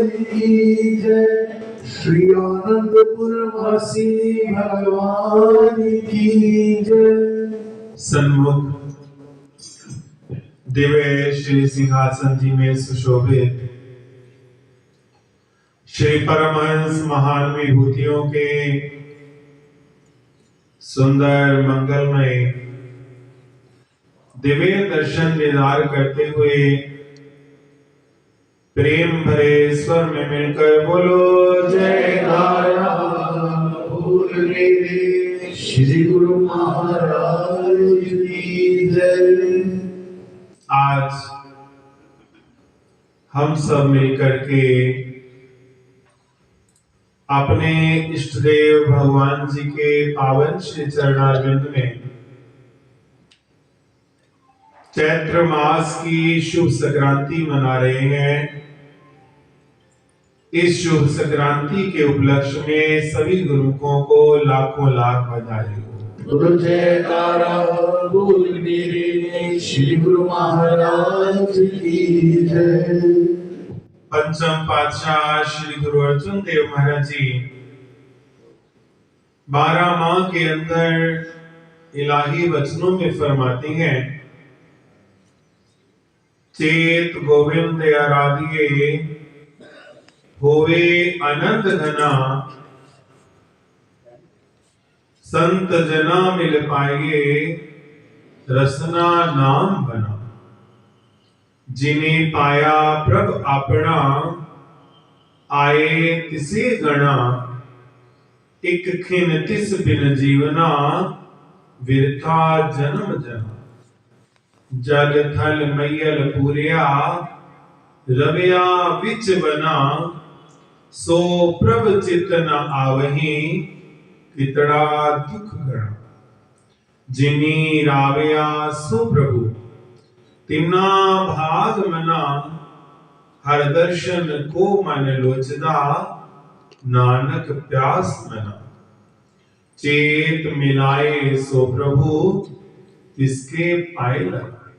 की जय। श्री आनंदपुरवासी भगवान की जय। सन्मुख दिव्य श्री सिंहासन जी में सुशोभित श्री परमहंस महान विभूतियों के सुंदर मंगलमय दिव्य दर्शन दीदार करते हुए प्रेम भरे स्वर में मिलकर बोलो जयकारा बोल मेरे श्री गुरु महाराज की जय। आज हम सब मिलकर के अपने इष्ट देव भगवान जी के पावन श्री चरणारविंद में चैत्र मास की शुभ संक्रांति मना रहे हैं। इस शुभ संक्रांति के उपलक्ष्य में सभी गुरुओं को लाखों लाख बधाई हो। गुरु जयकारा बोल मेरे श्री गुरु महाराज की जय। पंचम पातशाह श्री गुरु अर्जुन देव महाराज जी 12 माह के अंदर इलाही वचनों में फरमाते हैं, चेत गोविंद आराधिए होवे आनंद घना, संत जना मिल पाइए रसना नाम बना। जिन्हें पाया प्रभ अपना आए तिसे गणा, एक खिन तिस बिन जीवना विरथा जन्म जना। जल थल मैयल पूरिया रविया विच बना, सो प्रभ चित न आवही कितड़ा दुख गणा। जिनी रावया सो प्रभु तिना भाग मना, हर दर्शन को मन लोचदा नानक प्यास मना। चेत मिलाए सो प्रभु तिसके पाए लगा।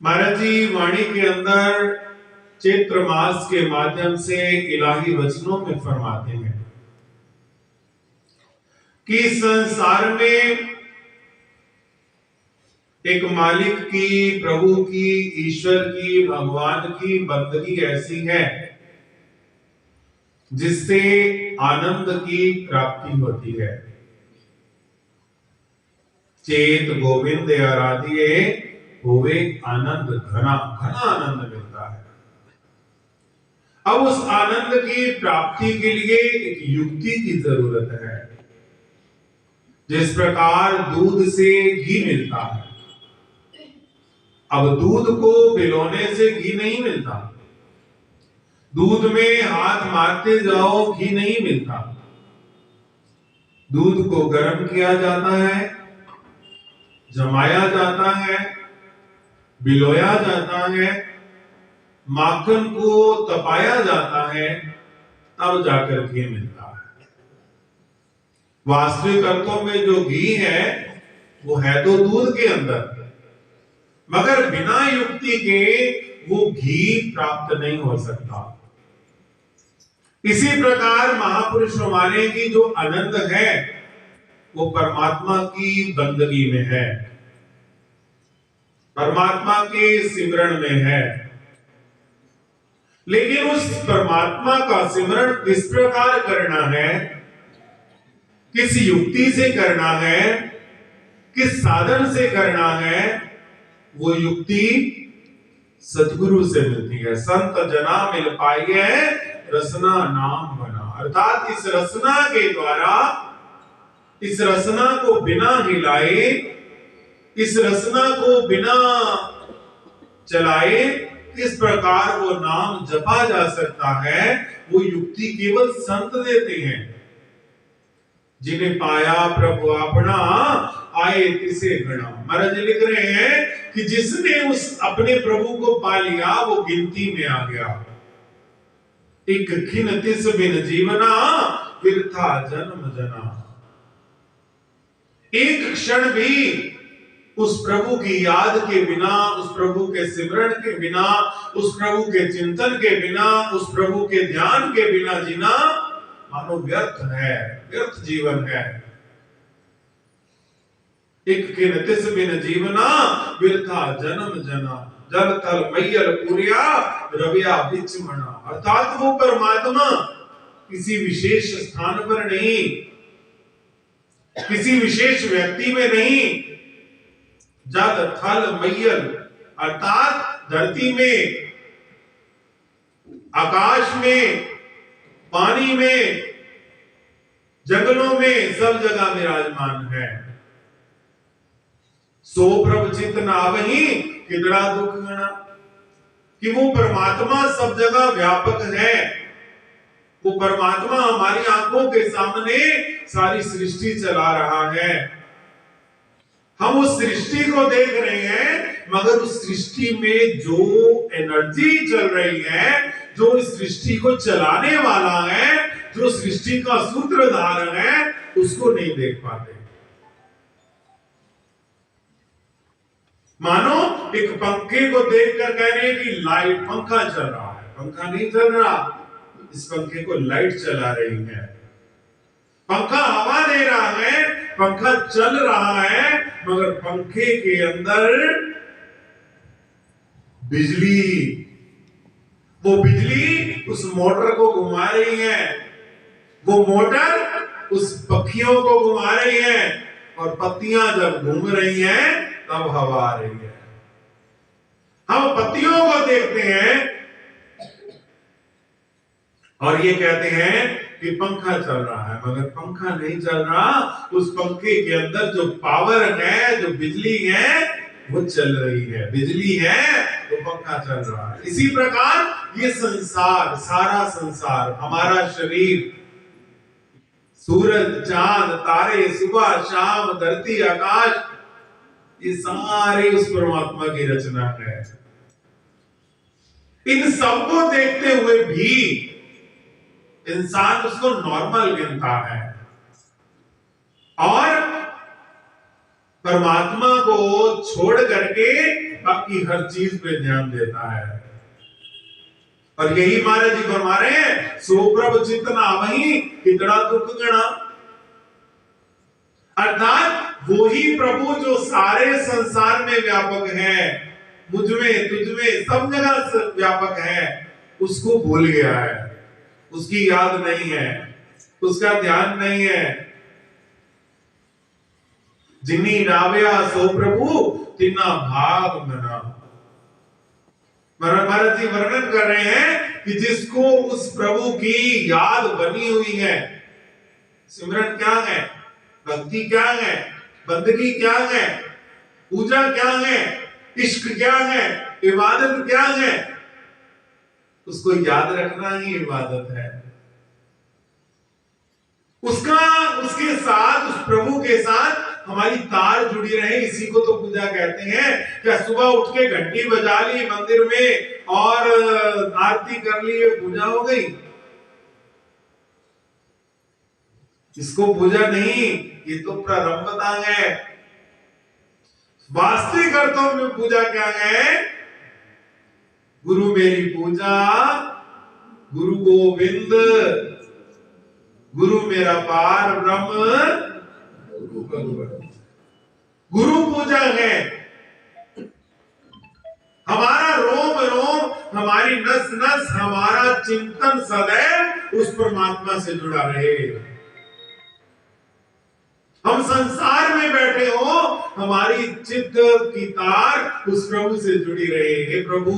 महाराज जी वाणी के अंदर चैत्र मास के माध्यम से इलाही वचनों में फरमाते हैं कि संसार में एक मालिक की, प्रभु की, ईश्वर की, भगवान की बंदगी ऐसी है जिससे आनंद की प्राप्ति होती है। चेत गोविंद आराधिए होवे आनंद घना, घना आनंद मिलता है। अब उस आनंद की प्राप्ति के लिए एक युक्ति की जरूरत है। जिस प्रकार दूध से घी मिलता है, अब दूध को पिलोने से घी नहीं मिलता, दूध में हाथ मारते जाओ घी नहीं मिलता। दूध को गर्म किया जाता है, जमाया जाता है, बिलोया जाता है, माखन को तपाया जाता है, तब जाकर घी मिलता है। वास्तविक अर्थों में जो घी है वो है तो दूध के अंदर, मगर बिना युक्ति के वो घी प्राप्त नहीं हो सकता। इसी प्रकार महापुरुष हमारे की जो आनंद है वो परमात्मा की बंदगी में है, परमात्मा के सिमरण में है। लेकिन उस परमात्मा का सिमरण किस प्रकार करना है, किस युक्ति से करना है, किस साधन से करना है, वो युक्ति सतगुरु से मिलती है। संत जना मिल पाइए रसना नाम बना। अर्थात इस रसना के द्वारा, इस रसना को बिना हिलाए, इस रसना को बिना चलाए किस प्रकार वो नाम जपा जा सकता है, वो युक्ति केवल संत देते हैं। जिन्हें पाया प्रभु अपना आए तिसे गणा। महाराज लिख रहे हैं कि जिसने उस अपने प्रभु को पा लिया वो गिनती में आ गया। एक खिन तिस बिन जीवना विरथा जन्म जना। एक क्षण भी उस प्रभु की याद के बिना, उस प्रभु के सिमरण के बिना, उस प्रभु के चिंतन के बिना, उस प्रभु के ध्यान के बिना जीना मानो व्यर्थ है, व्यर्थ जीवन है। एक किन तिस बिन जीवना व्यर्था जन्म जना, जल तल मैयल पूरिया रविया बिच मना। अर्थात वो परमात्मा किसी विशेष स्थान पर नहीं, किसी विशेष व्यक्ति में नहीं, जल थल मैयल अर्थात धरती में, आकाश में, पानी में, जंगलों में, सब जगह विराजमान है। सो प्रभ चित नावही किदड़ा दुख गणा, कि वो परमात्मा सब जगह व्यापक है। वो परमात्मा हमारी आंखों के सामने सारी सृष्टि चला रहा है। हम उस सृष्टि को देख रहे हैं, मगर उस सृष्टि में जो एनर्जी चल रही है, जो इस सृष्टि को चलाने वाला है, जो सृष्टि का सूत्रधार है, उसको नहीं देख पाते। मानो एक पंखे को देखकर कह रहे हैं कि लाइट, पंखा चल रहा है, पंखा नहीं चल रहा, इस पंखे को लाइट चला रही है। पंखा हवा दे रहा है, पंखा चल रहा है, मगर पंखे के अंदर बिजली, वो बिजली उस मोटर को घुमा रही है, वो मोटर उस पक्षियों को घुमा रही है, और पत्तियां जब घूम रही हैं तब हवा आ रही है। हम पत्तियों को देखते हैं और ये कहते हैं कि पंखा चल रहा है, मगर पंखा नहीं चल रहा। उस पंखे के अंदर जो पावर है, जो बिजली है, वो चल रही है। बिजली है तो पंखा चल रहा है। इसी प्रकार ये संसार, सारा संसार, हमारा शरीर, सूरज, चांद, तारे, सुबह शाम, धरती, आकाश, ये सारे उस परमात्मा की रचना है। इन सबको देखते हुए भी इंसान उसको नॉर्मल गिनता है और परमात्मा को छोड़ करके बाकी हर चीज पे ध्यान देता है। और यही महाराज जी फरमा रहे हैं, सो प्रभु चितना वही कितना दुख गणा। अर्थात वो ही प्रभु जो सारे संसार में व्यापक है, मुझ में, तुझ में, सब जगह व्यापक है, उसको भूल गया है, उसकी याद नहीं है, उसका ध्यान नहीं है। जिन्नी रावया सो प्रभु तिन्ना भाग मना। महाराज जी वर्णन कर रहे हैं कि जिसको उस प्रभु की याद बनी हुई है, सिमरन क्या है, भक्ति क्या है, बंदगी क्या है, पूजा क्या है, इश्क क्या है, इबादत क्या है, उसको याद रखना ही इबादत है। उसके साथ, उस प्रभु के साथ हमारी तार जुड़ी रहे, इसी को तो पूजा कहते हैं। क्या सुबह उठ के घंटी बजा ली मंदिर में और आरती कर ली, पूजा हो गई? इसको पूजा नहीं, ये तो प्रारंभता है। वास्तविक अर्थों में पूजा क्या है? गुरु मेरी पूजा, गुरु गोविंद, गुरु मेरा पार ब्रह्म, गुरु पूजा है। हमारा रोम रोम, हमारी नस नस, हमारा चिंतन सदैव उस परमात्मा से जुड़ा रहे। हम संसार में बैठे हो, हमारी चित्त की तार उस प्रभु से जुड़ी रहे। हे प्रभु,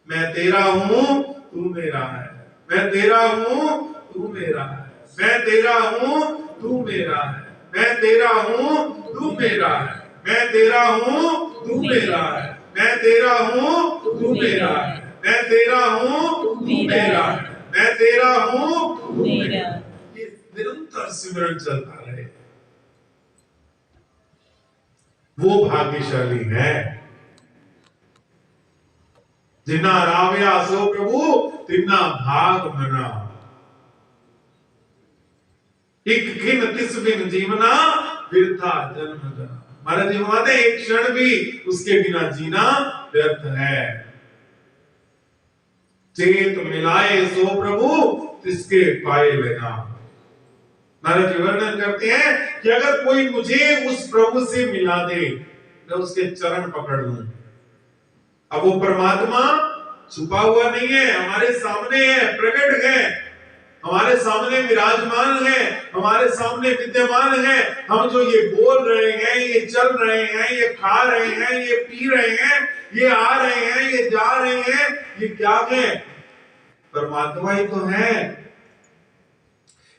मैं तेरा हूं, तू मेरा है। मैं तेरा हूं, तू मेरा है। मैं तेरा हूं, तू मेरा है। मैं तेरा हूं, तू मेरा है। मैं तेरा हूं, तू मेरा है। मैं तेरा हूं, तू मेरा है। मैं तेरा हूं, तू मेरा है। मैं तेरा हूं, तू मेरा है। निरंतर सिमरन चलता रहे, वो भाग्यशाली है। जिन्ना रावया सो प्रभु तिन्ना भाग मना। एक खिन तिस बिन जीवना बिरथा जन्म जना। महाराज जी फरमाते हैं, एक क्षण भी उसके बिना जीना व्यर्थ है। चेत मिलाए सो प्रभु तिसके पाए लेना। महाराज जी वर्णन करते हैं कि अगर कोई मुझे उस प्रभु से मिला दे, मैं उसके चरण पकड़ लूं। अब वो परमात्मा छुपा हुआ नहीं है, हमारे सामने है, प्रकट है, हमारे सामने विराजमान है, हमारे सामने विद्यमान है। हम जो ये बोल रहे हैं, ये चल रहे हैं, ये खा रहे हैं, ये पी रहे हैं, ये आ रहे हैं, ये जा रहे हैं, ये क्या है? परमात्मा ही तो है।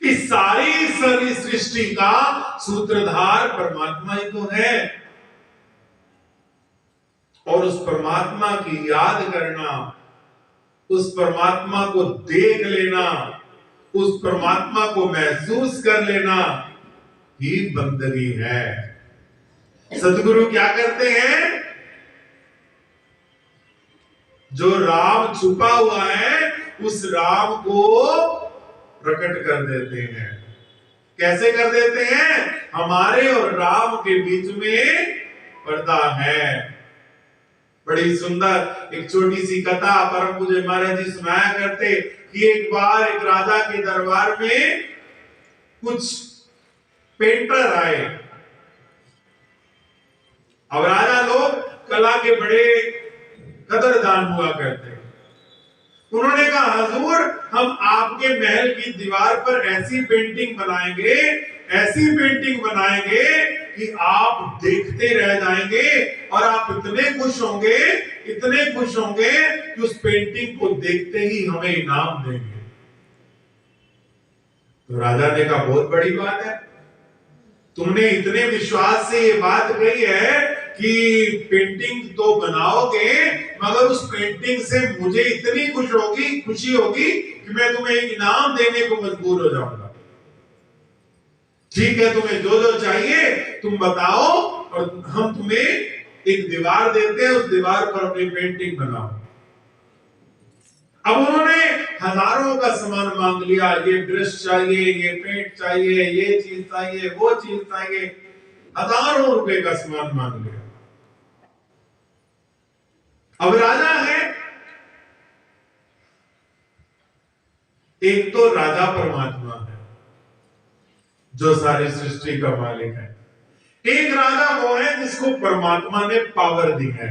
इस सारी सृष्टि का सूत्रधार परमात्मा ही तो है। और उस परमात्मा की याद करना, उस परमात्मा को देख लेना, उस परमात्मा को महसूस कर लेना ही बंदगी है। सदगुरु क्या करते हैं? जो राम छुपा हुआ है उस राम को प्रकट कर देते हैं। कैसे कर देते हैं? हमारे और राम के बीच में पर्दा है। बड़ी सुंदर एक छोटी सी कथा परम पूज्य महाराज जी सुनाया करते कि एक बार एक राजा के दरबार में कुछ पेंटर आए। अब राजा लोग कला के बड़े कदरदान हुआ करते। उन्होंने कहा, हजूर, हम आपके महल की दीवार पर ऐसी पेंटिंग बनाएंगे, ऐसी पेंटिंग बनाएंगे कि आप देखते रह जाएंगे और आप इतने खुश होंगे, इतने खुश होंगे कि उस पेंटिंग को देखते ही हमें इनाम देंगे। तो राजा ने कहा, बहुत बड़ी बात है, तुमने इतने विश्वास से ये बात कही है कि पेंटिंग तो बनाओगे, मगर उस पेंटिंग से मुझे इतनी खुशी होगी कि मैं तुम्हें इनाम देने को मजबूर हो जाऊंगा। ठीक है, तुम्हें जो जो चाहिए तुम बताओ और हम तुम्हें एक दीवार देते हैं, उस दीवार पर अपनी पेंटिंग बनाओ। अब उन्होंने हजारों का सामान मांग लिया, ये ब्रश चाहिए, ये पेंट चाहिए, ये चीज चाहिए, वो चीज चाहिए, हजारों रुपए का सामान मांग लिया। अब राजा है, एक तो राजा परमात्मा है जो सारी सृष्टि का मालिक है। एक राजा वो है जिसको परमात्मा ने पावर दी है।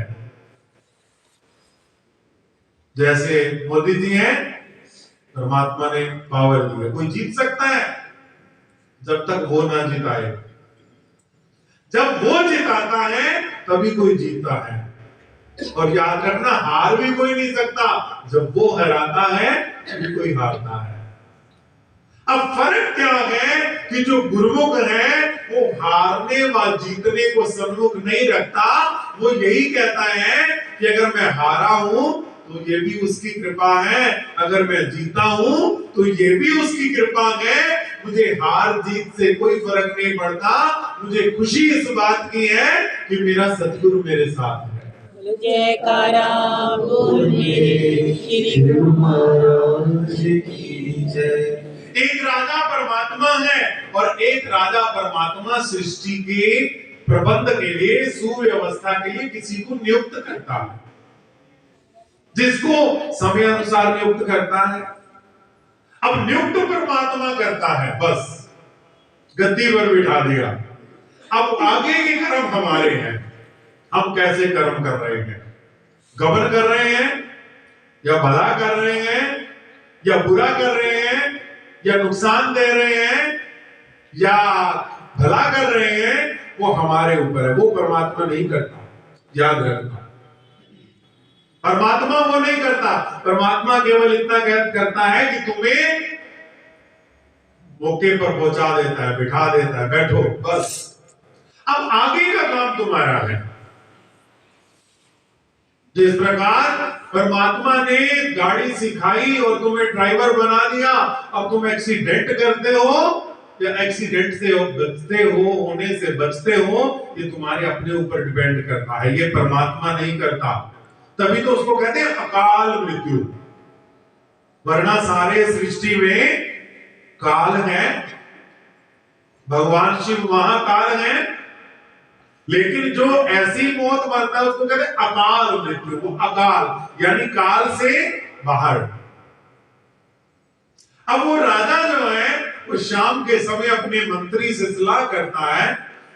जैसे मोदी जी हैं, परमात्मा ने पावर दी है। कोई जीत सकता है जब तक वो ना जिताए। जब वो जिताता है तभी कोई जीतता है। और याद रखना, हार भी कोई नहीं सकता, जब वो हराता है तभी कोई हारता है। अब फर्क क्या है कि जो गुरुमुख है वो हारने व जीतने को सम्मुख नहीं रखता। वो यही कहता है कि अगर मैं हारा हूं तो ये भी उसकी कृपा है, अगर मैं जीता हूं तो ये भी उसकी कृपा है। मुझे हार जीत से कोई फर्क नहीं पड़ता। मुझे खुशी इस बात की है कि मेरा सतगुरु मेरे साथ है। जयकारा बोल मेरे श्री गुरु महाराज की जय। एक राजा परमात्मा है और एक राजा परमात्मा सृष्टि के प्रबंध के लिए, सुव्यवस्था के लिए किसी को नियुक्त करता है, जिसको समय अनुसार नियुक्त करता है। अब नियुक्त परमात्मा करता है, बस गद्दी पर बिठा दिया। अब आगे के कर्म हमारे हैं, हम कैसे कर्म कर रहे हैं। गबन कर रहे हैं या भला कर रहे हैं या बुरा कर रहे हैं या नुकसान दे रहे हैं या भला कर रहे हैं, वो हमारे ऊपर है। वो परमात्मा नहीं करता, याद रखना। परमात्मा वो नहीं करता। परमात्मा केवल इतना करता है कि तुम्हें मौके पर पहुंचा देता है, बिठा देता है, बैठो बस। अब आगे का काम तुम्हारा है। जिस प्रकार परमात्मा ने गाड़ी सिखाई और तुम्हें ड्राइवर बना दिया, अब तुम एक्सीडेंट करते हो या एक्सीडेंट से बचते हो, होने से बचते हो, ये तुम्हारे अपने ऊपर डिपेंड करता है। ये परमात्मा नहीं करता। तभी तो उसको कहते हैं अकाल मृत्यु। वरना सारे सृष्टि में काल है, भगवान शिव महाकाल है, लेकिन जो ऐसी मौत मरता है उसको कहते हैं अकाल मृत्यु। वो अकाल यानी काल से बाहर। अब वो राजा जो है वो शाम के समय अपने मंत्री से सलाह करता है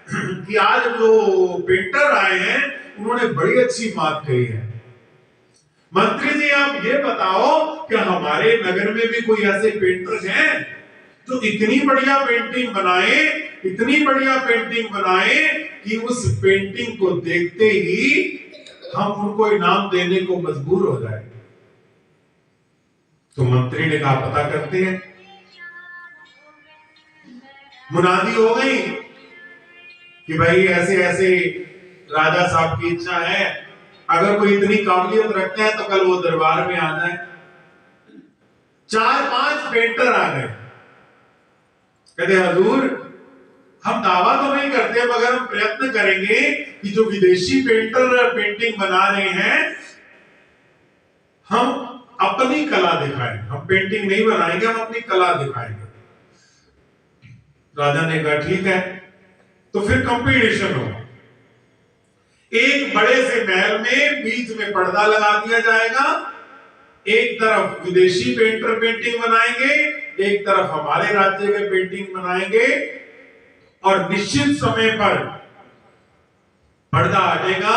कि आज जो पेंटर आए हैं उन्होंने बड़ी अच्छी बात कही है। मंत्री जी आप ये बताओ कि हमारे नगर में भी कोई ऐसे पेंटर हैं जो इतनी बढ़िया पेंटिंग बनाए, इतनी बढ़िया पेंटिंग बनाए कि उस पेंटिंग को देखते ही हम उनको इनाम देने को मजबूर हो जाए। तो मंत्री ने कहा पता करते हैं। मुनादी हो गई कि भाई ऐसे ऐसे राजा साहब की इच्छा है, अगर कोई इतनी काबिलियत रखता है तो कल वो दरबार में आ जाए। 4-5 पेंटर आ गए, कहते हजूर हम दावा तो नहीं करते मगर हम प्रयत्न करेंगे कि जो विदेशी पेंटर पेंटिंग बना रहे हैं हम अपनी कला दिखाएं। हम पेंटिंग नहीं बनाएंगे, हम अपनी कला दिखाएंगे। राजा ने कहा ठीक है। तो फिर कंपटीशन हो। एक बड़े से महल में बीच में पर्दा लगा दिया जाएगा। एक तरफ विदेशी पेंटर पेंटिंग बनाएंगे, एक तरफ हमारे राज्य के पेंटिंग बनाएंगे, और निश्चित समय पर पर्दा हटेगा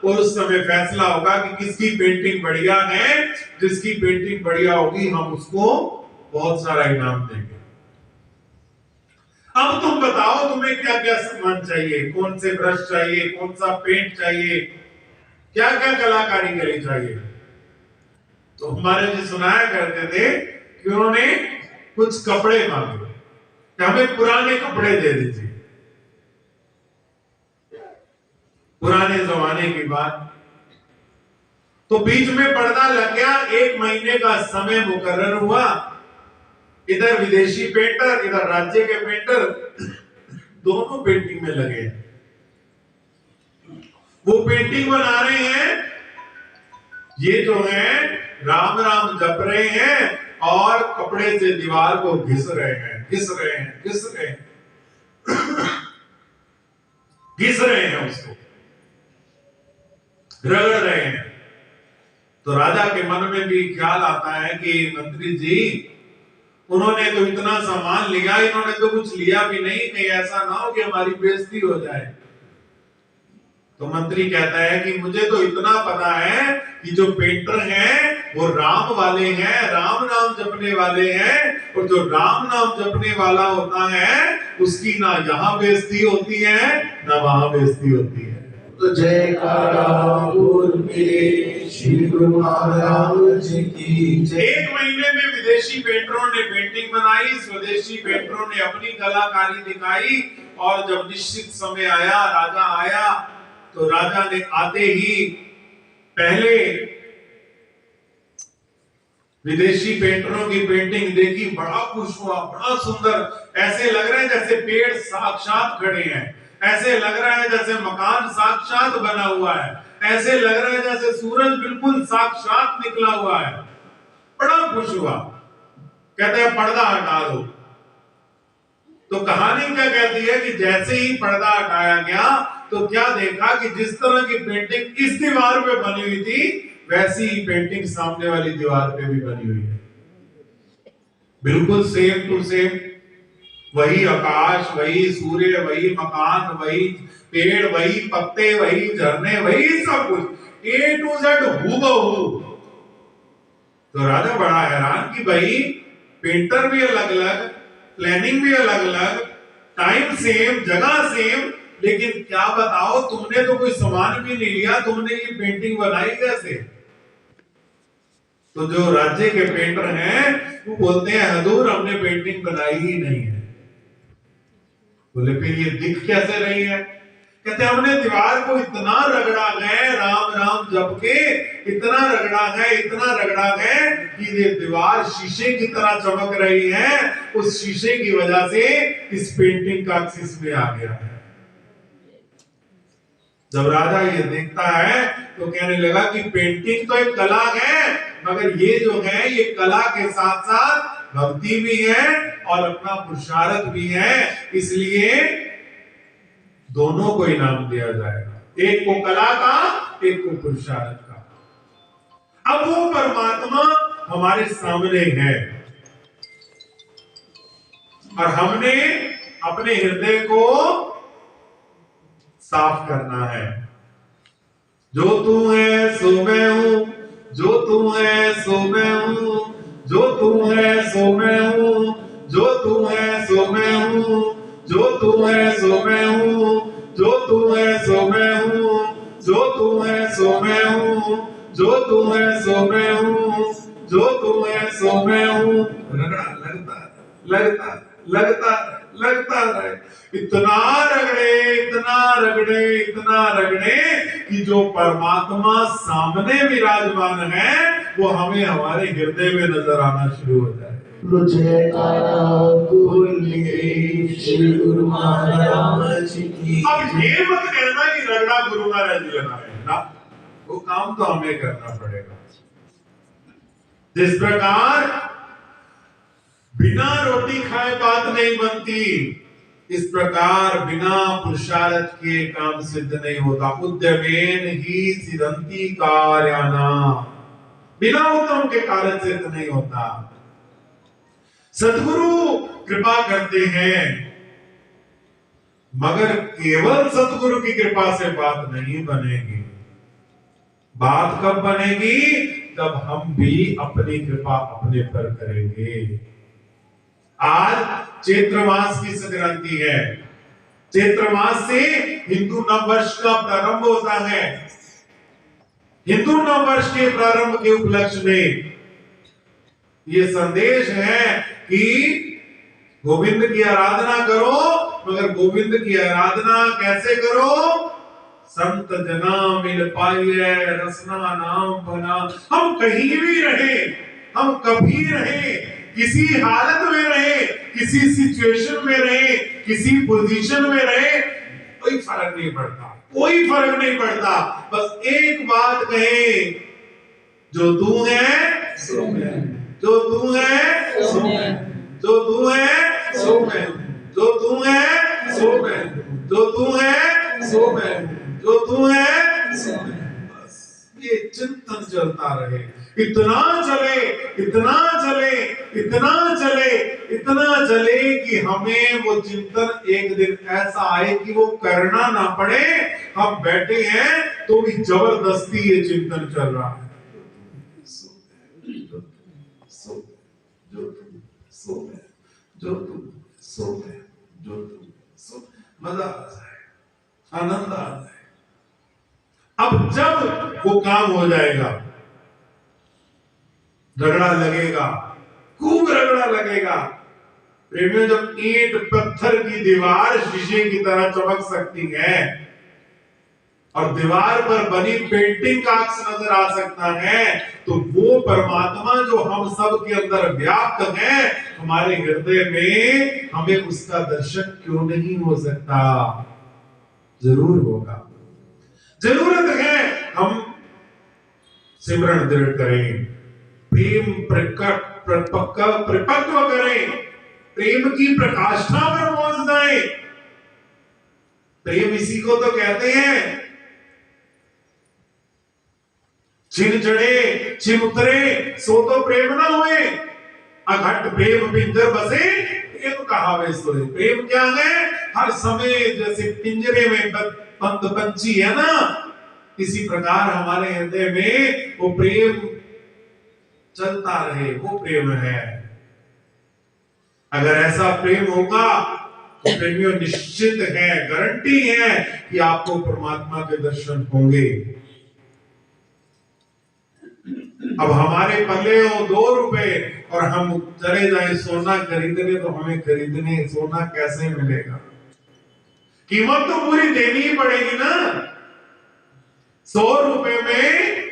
और उस समय फैसला होगा कि किसकी पेंटिंग बढ़िया है। जिसकी पेंटिंग बढ़िया होगी हम उसको बहुत सारा इनाम देंगे। अब तुम बताओ तुम्हें क्या क्या सामान चाहिए, कौन से ब्रश चाहिए, कौन सा पेंट चाहिए, क्या क्या कलाकारीगरी चाहिए। तो हमारे जी सुनाया करते थे कि उन्होंने कुछ कपड़े मांगे कि हमें पुराने कपड़े दे दीजिए। पुराने जमाने की बात। तो बीच में पर्दा लग गया। 1 महीने का समय मुकर्रर हुआ। इधर विदेशी पेंटर, इधर राज्य के पेंटर, दोनों पेंटिंग में लगे। वो पेंटिंग बना रहे हैं, ये जो है राम राम जप रहे हैं और कपड़े से दीवार को घिस रहे हैं, घिस रहे हैं, घिस रहे हैं, घिस रहे हैं, उसको रगड़ रहे हैं। तो राजा के मन में भी ख्याल आता है कि मंत्री जी उन्होंने तो इतना सामान लिया, इन्होंने तो कुछ लिया भी नहीं, कहीं ऐसा ना हो कि हमारी बेइज्जती हो जाए। तो मंत्री कहता है कि मुझे तो इतना पता है कि जो पेंटर हैं वो राम वाले हैं, राम नाम जपने वाले हैं, और जो राम नाम जपने वाला होता है उसकी ना यहाँ बेइज्जती होती है ना वहां बेइज्जती होती है। तो जयकारा बोल मेरे श्री गुरु महाराज की जय। 1 महीने में विदेशी पेंटरों ने पेंटिंग बनाई, स्वदेशी पेंटरों ने अपनी कलाकारी दिखाई, और जब निश्चित समय आया, राजा आया, तो राजा ने आते ही पहले विदेशी पेंटरों की पेंटिंग देखी, बड़ा खुश हुआ, बड़ा सुंदर। ऐसे लग रहा है जैसे पेड़ साक्षात खड़े हैं, ऐसे लग रहा है जैसे मकान साक्षात बना हुआ है, ऐसे लग रहा है जैसे सूरज बिल्कुल साक्षात निकला हुआ है। बड़ा खुश हुआ। कहते हैं पर्दा हटा दो। तो कहानी क्या कहती है कि जैसे ही पर्दा हटाया गया तो क्या देखा कि जिस तरह की पेंटिंग इस दीवार पे बनी हुई थी वैसी ही पेंटिंग सामने वाली दीवार पे भी बनी हुई है। बिल्कुल सेम टू सेम। वही आकाश, वही सूर्य, वही मकान, वही पेड़, वही पत्ते, वही झरने, वही सब कुछ A to Z हूबहू। तो राजा बड़ा हैरान कि भाई पेंटर भी अलग अलग, प्लानिंग भी अलग अलग, टाइम सेम, जगह सेम, लेकिन क्या बताओ तुमने तो कोई सामान भी नहीं लिया, तुमने ये पेंटिंग बनाई कैसे? तो जो राज्य के पेंटर हैं वो बोलते हैं हजूर हमने पेंटिंग बनाई ही नहीं है। बोले फिर ये दिख कैसे रही है? कहते हमने दीवार को इतना रगड़ा गए राम राम जप के, इतना रगड़ा गए, इतना रगड़ा गए कि ये दीवार शीशे की तरह चमक रही है। उस शीशे की वजह से इस पेंटिंग का अक्सिस में आ गया है। जब राजा ये देखता है तो कहने लगा कि पेंटिंग तो एक कला है, मगर ये जो है ये कला के साथ साथ भक्ति भी है और अपना पुरुषार्थ भी है। इसलिए दोनों को इनाम दिया जाएगा, एक को कला का, एक को पुरुषार्थ का। अब वो परमात्मा हमारे सामने है और हमने अपने हृदय को साफ करना है। जो तू है सो मैं हूं, जो तू है सो मैं हूं, जो तू है सो मैं हूं, जो तू है सो मैं हूं, जो तू है सो मैं हूं, जो तू है सो मैं हूं, जो तू है सो मैं हूं, जो तू है सो मैं हूं, जो तू है सो मैं हूं। रगड़ा लगता लगता लगता लगता रहे, इतना रगड़े इतना रगड़े इतना रगड़े कि जो परमात्मा सामने विराजमान है वो हमें हमारे हृदय में नजर आना शुरू हो जाए। जयकारा बोलिए श्री गुरु महाराज की। अब ये मत कहना कि रगड़ा गुरु महाराज जी लगा है ना, वो काम तो हमें करना पड़ेगा। जिस प्रकार बिना रोटी खाए बात नहीं बनती, इस प्रकार बिना पुरुषार्थ के काम सिद्ध नहीं होता। उद्यमेन ही सिद्धंति कार्याणा, बिना उत्तम के कार्य सिद्ध नहीं होता। सद्गुरु कृपा करते हैं मगर केवल सद्गुरु की कृपा से बात नहीं बनेगी। बात कब बनेगी? तब हम भी अपनी कृपा अपने पर करेंगे। आज चैत्र मास की संक्रांति है। चैत्र मास से हिंदू नववर्ष का प्रारंभ होता है। हिंदू नववर्ष के प्रारंभ के उपलक्ष्य में ये संदेश है कि गोविंद की आराधना करो, मगर गोविंद की आराधना कैसे करो? संत जना मिल पाइए रसना नाम बना। हम कहीं भी रहे, हम कभी रहे, किसी हालत में रहे, किसी सिचुएशन में रहे, किसी पोजीशन में रहे, कोई फर्क नहीं पड़ता, कोई फर्क नहीं पड़ता। बस एक बात कहे, जो तू है सो मैं, जो तू है सो मैं, जो तू है सो मैं, जो तू है सो मैं, जो तू है सो मैं, जो तू है सो मैं। बस ये चिंतन चलता रहे, इतना चले इतना चले इतना चले इतना चले कि हमें वो चिंतन एक दिन ऐसा आए कि वो करना ना पड़े। हम बैठे हैं तो भी जबरदस्ती ये चिंतन चल रहा है। मजा आ जाए, आनंद आ जाए। अब जब वो काम हो जाएगा, रगड़ा लगेगा, खूब रगड़ा लगेगा। प्रेमियों, जब ईंट पत्थर की दीवार शीशे की तरह चमक सकती है और दीवार पर बनी पेंटिंग का अक्स नजर आ सकता है, तो वो परमात्मा जो हम सब के अंदर व्याप्त है, हमारे हृदय में, हमें उसका दर्शन क्यों नहीं हो सकता? जरूर होगा। जरूरत है हम सिमरन दृढ़ करें, प्रेम परिपक्व करें, प्रेम की प्रकाष्ठा पर पहुंच जाए। प्रेम इसी को तो कहते हैं, छिन चढ़े छिन उतरे सो तो प्रेम ना हुए, अघट प्रेम पिंजर बसे प्रेम कहावे सोए। प्रेम क्या है? हर समय जैसे पिंजरे में बंद पंछी है ना, इसी प्रकार हमारे हृदय में वो प्रेम चलता रहे, वो प्रेम है। अगर ऐसा प्रेम होगा तो प्रेमियों निश्चित है, गारंटी है कि आपको परमात्मा के दर्शन होंगे। अब हमारे पल्ले हो 2 रुपए और हम चले जाए सोना खरीदने, तो हमें खरीदने सोना कैसे मिलेगा? कीमत तो पूरी देनी ही पड़ेगी ना। 100 रुपए में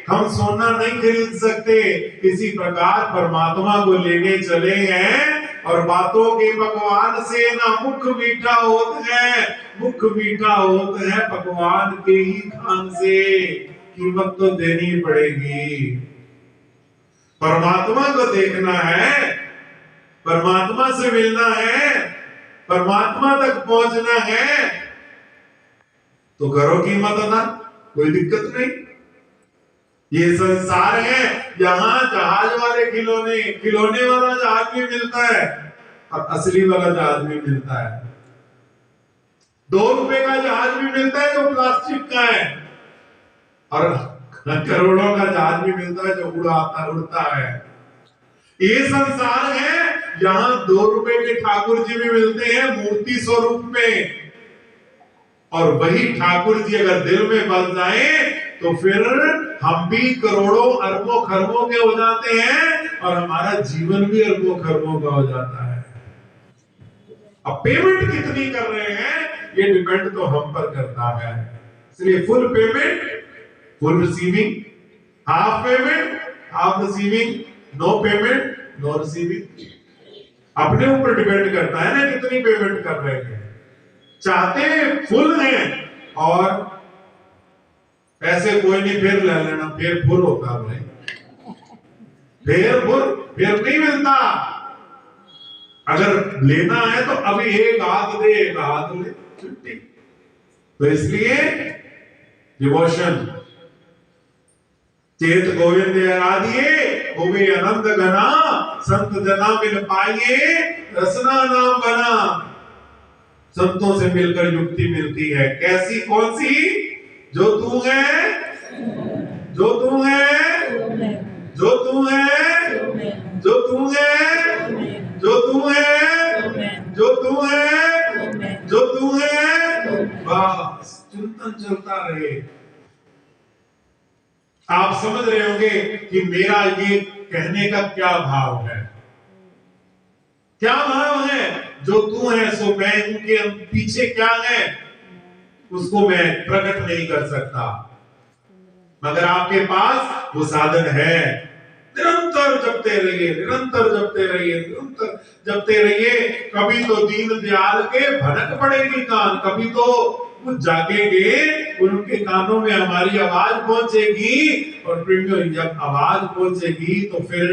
हम सोना नहीं खरीद सकते। इसी प्रकार परमात्मा को लेने चले हैं और बातों के पकवान से ना मुख मीठा होता है, मुख मीठा होता है पकवान के ही खान से। कीमत तो देनी पड़ेगी। परमात्मा को देखना है, परमात्मा से मिलना है, परमात्मा तक पहुंचना है, तो करो कीमत अदा, कोई दिक्कत नहीं। ये संसार है, यहाँ जहाज वाले खिलौने, खिलौने वाला जहाज भी मिलता है और असली वाला जहाज भी मिलता है। 2 रुपए का जहाज भी मिलता है जो प्लास्टिक का है, और करोड़ों का जहाज भी मिलता है जो उड़ता है। ये संसार है, यहाँ 2 रुपए के ठाकुर जी भी मिलते हैं मूर्ति स्वरूप में, और वही ठाकुर जी अगर दिल में बस जाए तो फिर हम भी करोड़ों अरबों खरबों के हो जाते हैं, और हमारा जीवन भी अरबों खरबों का हो जाता है। अब पेमेंट कितनी कर रहे हैं ये डिपेंड तो हम पर करता है। इसलिए full payment, full receiving, half payment, half receiving, no payment, no receiving. अपने ऊपर डिपेंड करता है ना कितनी पेमेंट कर रहे हैं। चाहते फुल हैं और पैसे कोई नहीं, फिर ले लेना, फिर फुल होता है, फिर फुल, फिर नहीं मिलता। अगर लेना है तो अभी एक हाथ दे, एक हाथ ले, छुट्टी। तो इसलिए डिवोशन, चेत गोविंद आराधिए होवे आनंद घना, संत जना मिल पाइए रसना नाम बना। संतों से मिलकर युक्ति मिलती है। कैसी, कौन सी? जो तू है, जो तू है, जो तू है, जो तू है, जो तू है, जो तू है, जो तू है, बस चिंतन चलता रहे। आप समझ रहे होंगे कि मेरा ये कहने का क्या भाव है, क्या भाव है। जो तू है सो मैं हूं के पीछे क्या है उसको मैं प्रकट नहीं कर सकता, मगर आपके पास वो साधन है। निरंतर जपते रहिए, निरंतर जपते रहिए, निरंतर जपते रहिए। कभी तो दीन दयाल के भनक पड़ेगी कान, कभी तो वो जागेंगे, उनके कानों में हमारी आवाज पहुंचेगी, और जब आवाज पहुंचेगी तो फिर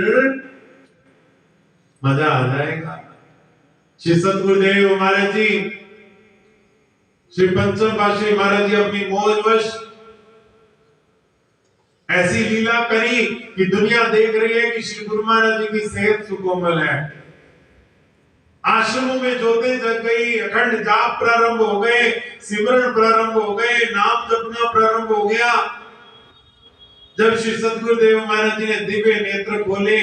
मजा आ जाएगा। श्री सतगुरुदेव महाराज जी, श्री पंचम पातशाही महाराज जी अपनी मौजवश ऐसी लीला करी कि दुनिया देख रही है कि श्री गुरु महाराज जी की सेहत सुकोमल है। आश्रमों में ज्योतें जग गई, अखंड जाप प्रारंभ हो गए, सिमरन प्रारंभ हो गए, नाम जपना प्रारंभ हो गया। जब श्री सतगुरुदेव महाराज जी ने दिव्य नेत्र खोले,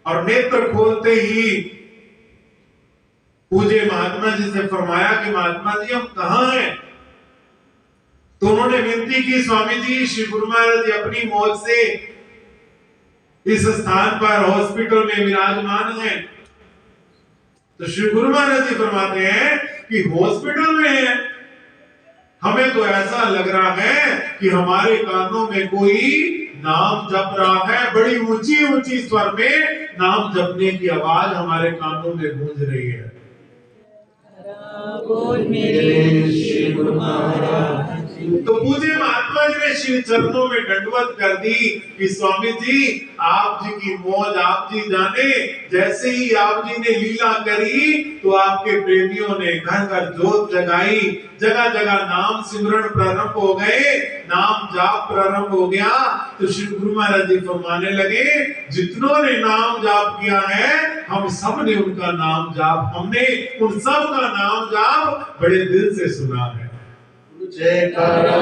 और नेत्र खोलते ही पूज्य महात्मा जी से फरमाया कि महात्मा जी हम कहां हैं? तो उन्होंने विनती की, स्वामी जी श्री गुरु महाराज जी अपनी मौज से इस स्थान पर हॉस्पिटल में विराजमान हैं। तो श्री गुरु महाराज जी फरमाते हैं कि हॉस्पिटल में है, हमें तो ऐसा लग रहा है कि हमारे कानों में कोई नाम जप रहा है। बड़ी ऊंची ऊंची स्वर में नाम जपने की आवाज हमारे कानों में गूंज रही है। बोल मेरे श्री गुरु महाराज। तो पूज्य महात्मा जी ने श्री चरणों में दंडवत कर दी कि स्वामी जी आप जी की मौज आप जी जाने। जैसे ही आप जी ने लीला करी तो आपके प्रेमियों ने घर घर जोत जगाई, जगह जगह नाम सिमरण प्रारंभ हो गए, नाम जाप प्रारंभ हो गया। तो श्री गुरु महाराज जी फरमाने लगे, जितनों ने नाम जाप किया है हम सब ने उनका नाम जाप, हमने उन सब का नाम जाप बड़े दिल से सुना है। जयकारा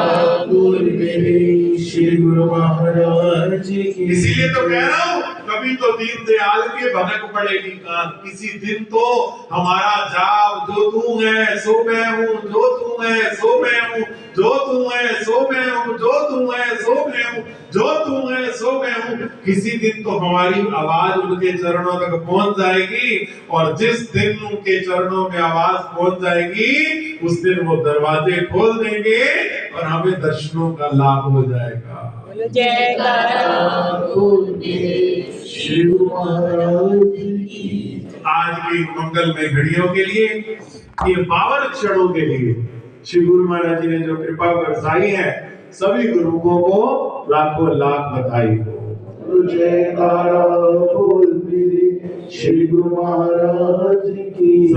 बोल मेरे श्री गुरु महाराज की। इसीलिए तो कह रहा हूँ, कभी तो दीन दयाल के भनक पड़ेगी कान, किसी दिन तो हमारा जाप जो तू है सो मैं हूँ, जो तू है सो मैं हूँ, जो तू है सो मैं हूँ, जो तू है सो मैं हूँ, जो तू है सो मैं हूँ। किसी दिन तो हमारी आवाज उनके चरणों तक पहुंच जाएगी, और जिस दिन उनके चरणों में आवाज पहुंच जाएगी उस दिन वो दरवाजे खोल देंगे और हमें दर्शनों का लाभ हो जाएगा। जयकारा बोल मेरे श्री गुरु महाराज की। आज की मंगल में घड़ियों के लिए, ये पावन क्षणों के लिए श्री गुरु महाराज जी ने जो कृपा बरसाई है, सभी गुरुओं को लाखों लाख बधाई हो। जयकारा बोल मेरे श्री गुरु महाराज की।